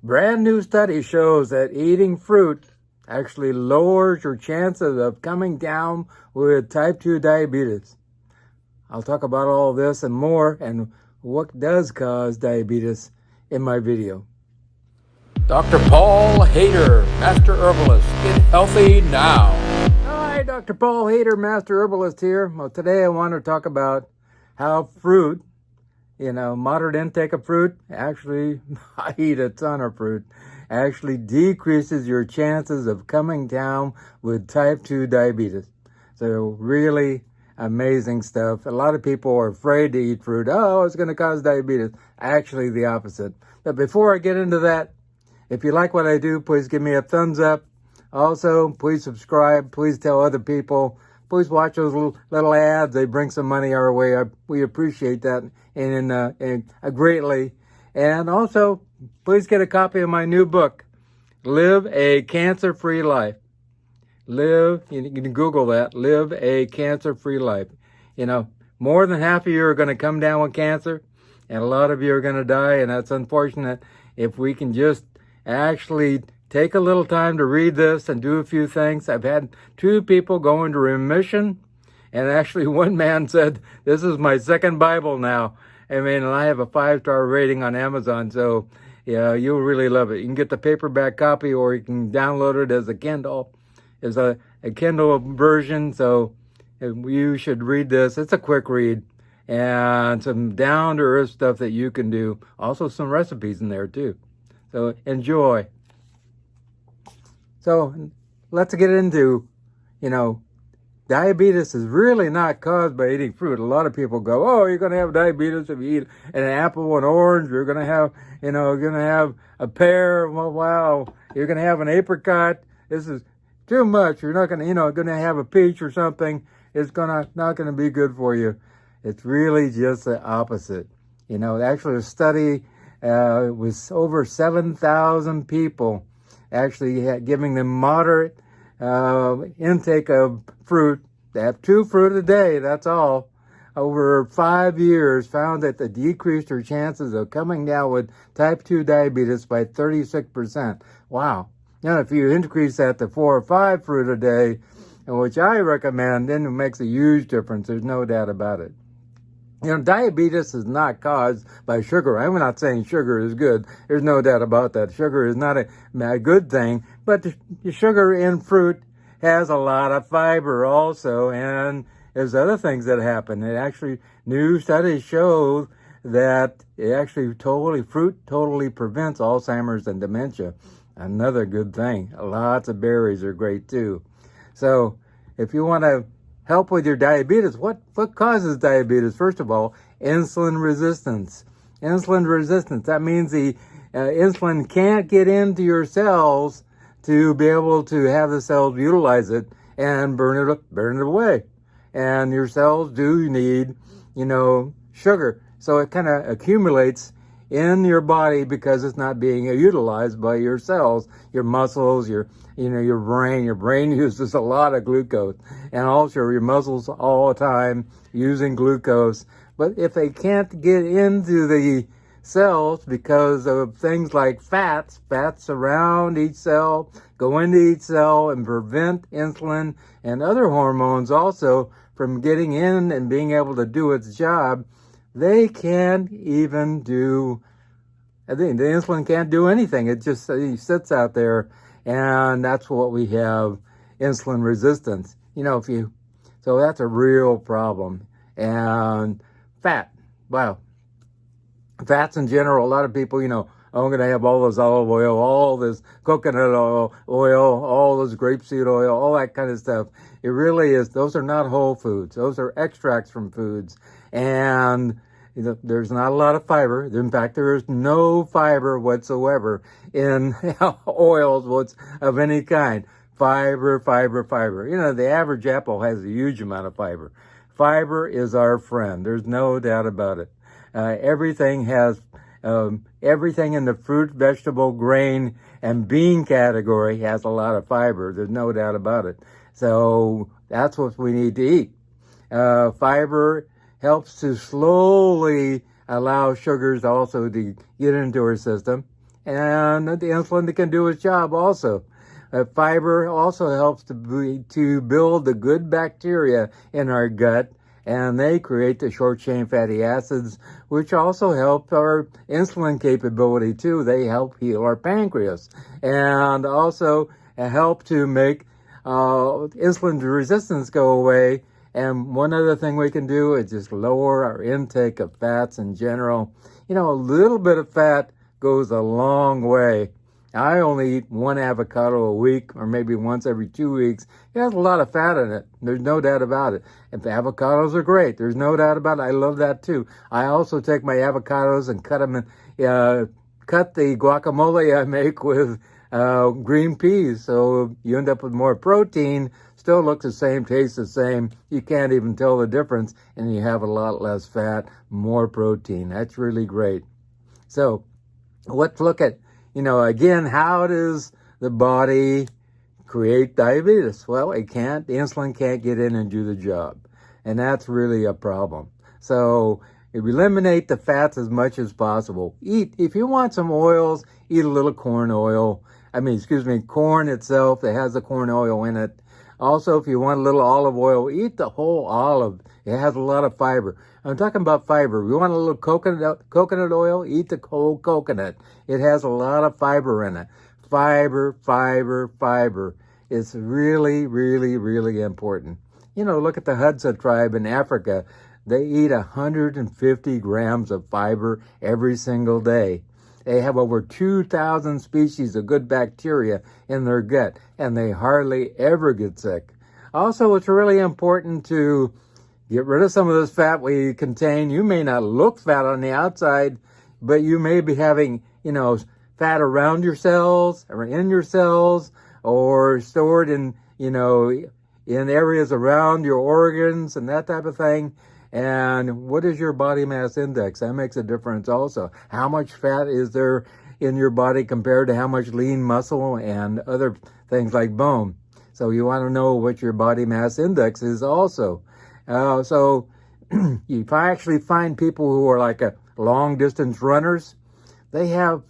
Brand new study shows that eating fruit actually lowers your chances of coming down with type 2 diabetes. I'll talk about all this and more and what does cause diabetes in my video. Dr. Paul Haider, Master Herbalist. Get healthy now. Hi, Dr. Paul Haider, Master Herbalist here. Well, today I want to talk about how fruit, moderate intake of fruit, actually, I eat a ton of fruit, actually decreases your chances of coming down with type 2 diabetes. So really amazing stuff. A lot of people are afraid to eat fruit. Oh, it's going to cause diabetes. Actually, the opposite. But before I get into that, if you like what I do, please give me a thumbs up. Also, please subscribe. Please tell other people. Please watch those little ads. They bring some money our way. We appreciate that and greatly. And also, please get a copy of my new book, Live a Cancer-Free Life. You can Google that, Live a Cancer-Free Life. More than half of you are going to come down with cancer, and a lot of you are going to die, and that's unfortunate. If we can just actually take a little time to read this and do a few things. I've had 2 people go into remission, and actually one man said, this is my second Bible now. And I have a 5-star rating on Amazon, so yeah, you'll really love it. You can get the paperback copy, or you can download it as a Kindle, as a Kindle version, so you should read this. It's a quick read, and some down-to-earth stuff that you can do. Also some recipes in there, too. So enjoy. So let's get into, diabetes is really not caused by eating fruit. A lot of people go, oh, you're going to have diabetes if you eat an apple, an orange. You're going to have, a pear. Well, wow. You're going to have an apricot. This is too much. You're not going to, going to have a peach or something. It's not going to be good for you. It's really just the opposite. Actually a study was over 7,000 people, actually giving them moderate intake of fruit. They have 2 fruit a day, that's all. Over 5 years, found that they decreased their chances of coming down with type 2 diabetes by 36%. Wow. Now, if you increase that to 4 or 5 fruit a day, which I recommend, then it makes a huge difference. There's no doubt about it. Diabetes is not caused by sugar. I'm not saying sugar is good. There's no doubt about that. Sugar is not a good thing, but the sugar in fruit has a lot of fiber also, and there's other things that happen. New studies show that fruit totally prevents Alzheimer's and dementia. Another good thing. Lots of berries are great too. So if you want to help with your diabetes, what causes diabetes? First of all, insulin resistance. Insulin resistance, that means the insulin can't get into your cells to be able to have the cells utilize it and burn it away. And your cells do need, sugar. So it kind of accumulates in your body because it's not being utilized by your cells, your muscles, your brain. Your brain uses a lot of glucose, and also your muscles all the time using glucose. But if they can't get into the cells because of things like fats surround each cell, go into each cell and prevent insulin and other hormones also from getting in and being able to do its job, they can't even do, the insulin can't do anything. It just sits out there, and that's what we have, insulin resistance. So that's a real problem. And fat, wow. Fats in general, a lot of people, I'm going to have all this olive oil, all this coconut oil, all this grapeseed oil, all that kind of stuff. It really is, those are not whole foods. Those are extracts from foods. And there's not a lot of fiber. In fact, there is no fiber whatsoever in oils of any kind. Fiber. The average apple has a huge amount of fiber. Fiber is our friend. There's no doubt about it. Everything in the fruit, vegetable, grain, and bean category has a lot of fiber. There's no doubt about it. So that's what we need to eat. Fiber helps to slowly allow sugars also to get into our system. and the insulin can do its job also. Fiber also helps to build the good bacteria in our gut, and they create the short-chain fatty acids, which also help our insulin capability too. They help heal our pancreas, and also help to make insulin resistance go away. And one other thing we can do is just lower our intake of fats in general. A little bit of fat goes a long way. I only eat one avocado a week, or maybe once every 2 weeks. It has a lot of fat in it. There's no doubt about it. And the avocados are great. There's no doubt about it. I love that too. I also take my avocados and cut them in, cut the guacamole I make with green peas. So you end up with more protein. Still looks the same, tastes the same. You can't even tell the difference, and you have a lot less fat, more protein. That's really great. So let's look at, again, how does the body create diabetes? Well, it can't. The insulin can't get in and do the job. And that's really a problem. So eliminate the fats as much as possible. If you want some oils, eat a little corn oil. Corn itself, it has the corn oil in it. Also, if you want a little olive oil, eat the whole olive. It has a lot of fiber. I'm talking about fiber. You want a little coconut oil? Eat the whole coconut. It has a lot of fiber in it. Fiber, fiber, fiber. It's really, really, really important. Look at the Hadza tribe in Africa. They eat 150 grams of fiber every single day. They have over 2,000 species of good bacteria in their gut, and they hardly ever get sick. Also, it's really important to get rid of some of this fat we contain. You may not look fat on the outside, but you may be having, fat around your cells or in your cells, or stored in areas around your organs and that type of thing. And what is your body mass index? That makes a difference also. How much fat is there in your body compared to how much lean muscle and other things like bone? So you want to know what your body mass index is also. So if I actually find people who are like long distance runners, they have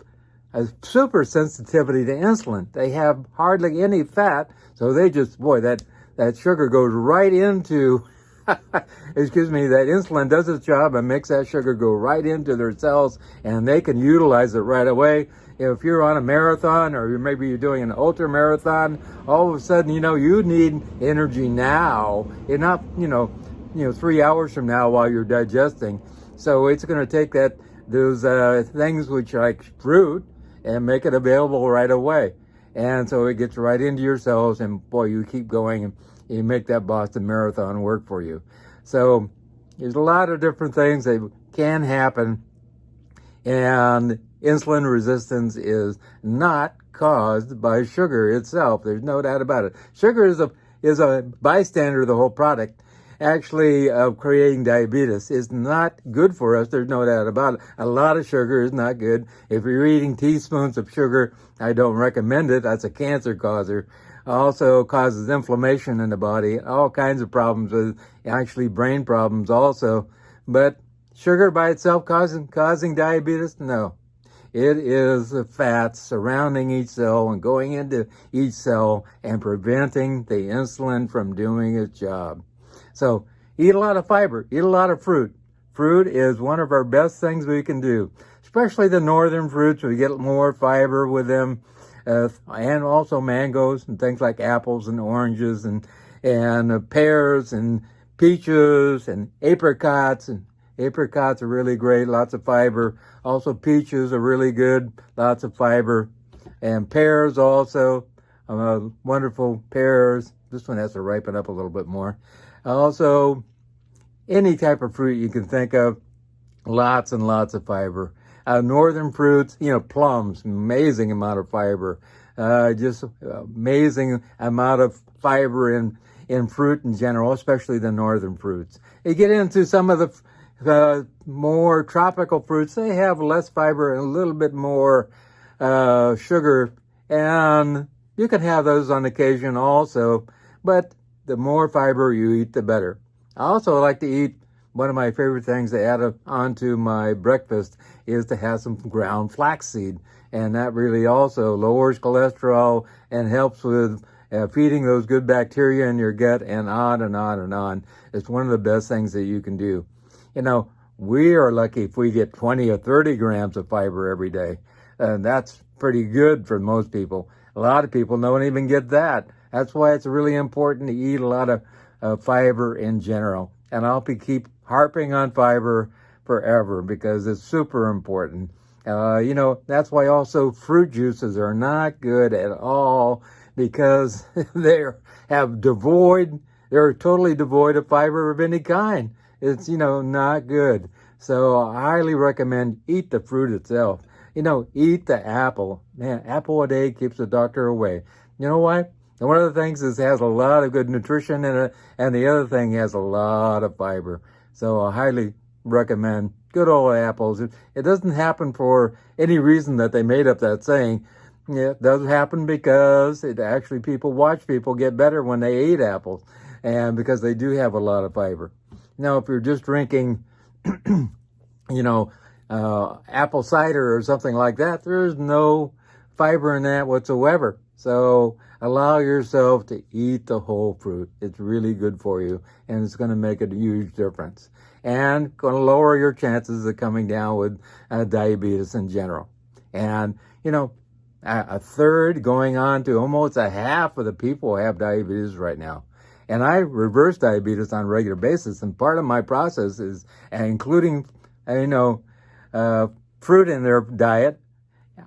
a super sensitivity to insulin. They have hardly any fat, so they just, that sugar goes right into that insulin does its job and makes that sugar go right into their cells, and they can utilize it right away. If you're on a marathon, or maybe you're doing an ultra marathon, all of a sudden, you need energy now. It's not, 3 hours from now while you're digesting. So it's going to take those things which like fruit and make it available right away. And so it gets right into your cells, and boy, you keep going and you make that Boston Marathon work for you. So there's a lot of different things that can happen, and insulin resistance is not caused by sugar itself. There's no doubt about it. Sugar is a bystander of the whole product. Actually, creating diabetes is not good for us. There's no doubt about it. A lot of sugar is not good. If you're eating teaspoons of sugar, I don't recommend it. That's a cancer causer. Also causes inflammation in the body, all kinds of problems, with actually brain problems also. But sugar by itself causing diabetes? No. It is the fats surrounding each cell and going into each cell and preventing the insulin from doing its job. So eat a lot of fiber, eat a lot of fruit. Fruit is one of our best things we can do, especially the northern fruits. We get more fiber with them. And also mangoes and things like apples and oranges and pears and peaches and apricots. And apricots are really great, lots of fiber. Also peaches are really good, lots of fiber. And pears also, wonderful pears. This one has to ripen up a little bit more. Also, any type of fruit you can think of, lots and lots of fiber. Northern fruits, plums, amazing amount of fiber. Just amazing amount of fiber in fruit in general, especially the northern fruits. You get into some of the more tropical fruits, they have less fiber and a little bit more sugar, and you can have those on occasion also, but the more fiber you eat, the better. I also like to eat one of my favorite things to add onto my breakfast is to have some ground flaxseed. And that really also lowers cholesterol and helps with feeding those good bacteria in your gut, and on and on and on. It's one of the best things that you can do. You know, we are lucky if we get 20 or 30 grams of fiber every day. And that's pretty good for most people. A lot of people don't even get that. That's why it's really important to eat a lot of fiber in general. And I'll keep harping on fiber forever because it's super important. You know, that's why also fruit juices are not good at all, because they're totally devoid of fiber of any kind. It's, you know, not good. So I highly recommend eat the fruit itself. You know, eat the apple. Man, apple a day keeps the doctor away. You know why? And one of the things is it has a lot of good nutrition in it, and the other thing has a lot of fiber. So I highly recommend good old apples. It doesn't happen for any reason that they made up that saying. It does happen because people watch people get better when they eat apples, and because they do have a lot of fiber. Now, if you're just drinking, you know, apple cider or something like that, there's no fiber in that whatsoever. So allow yourself to eat the whole fruit. It's really good for you, and it's going to make a huge difference, and going to lower your chances of coming down with diabetes in general. And, you know, a third going on to almost a half of the people have diabetes right now. And I reverse diabetes on a regular basis, and part of my process is including, fruit in their diet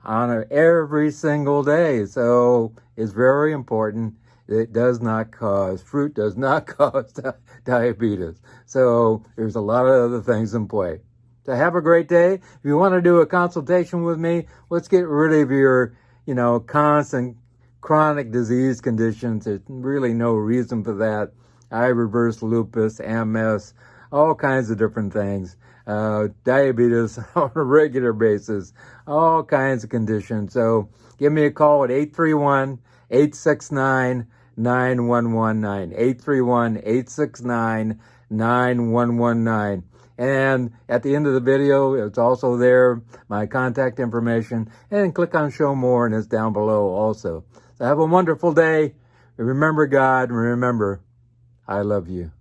on every single day. So it's very important. Fruit does not cause diabetes. So there's a lot of other things in play. So have a great day. If you want to do a consultation with me, let's get rid of your, constant chronic disease conditions. There's really no reason for that. I reverse lupus, MS, all kinds of different things. Diabetes on a regular basis, all kinds of conditions. So give me a call at 831-869-9119, 831-869-9119. And at the end of the video, it's also there, my contact information, and click on show more, and it's down below also. So have a wonderful day. Remember God, and remember, I love you.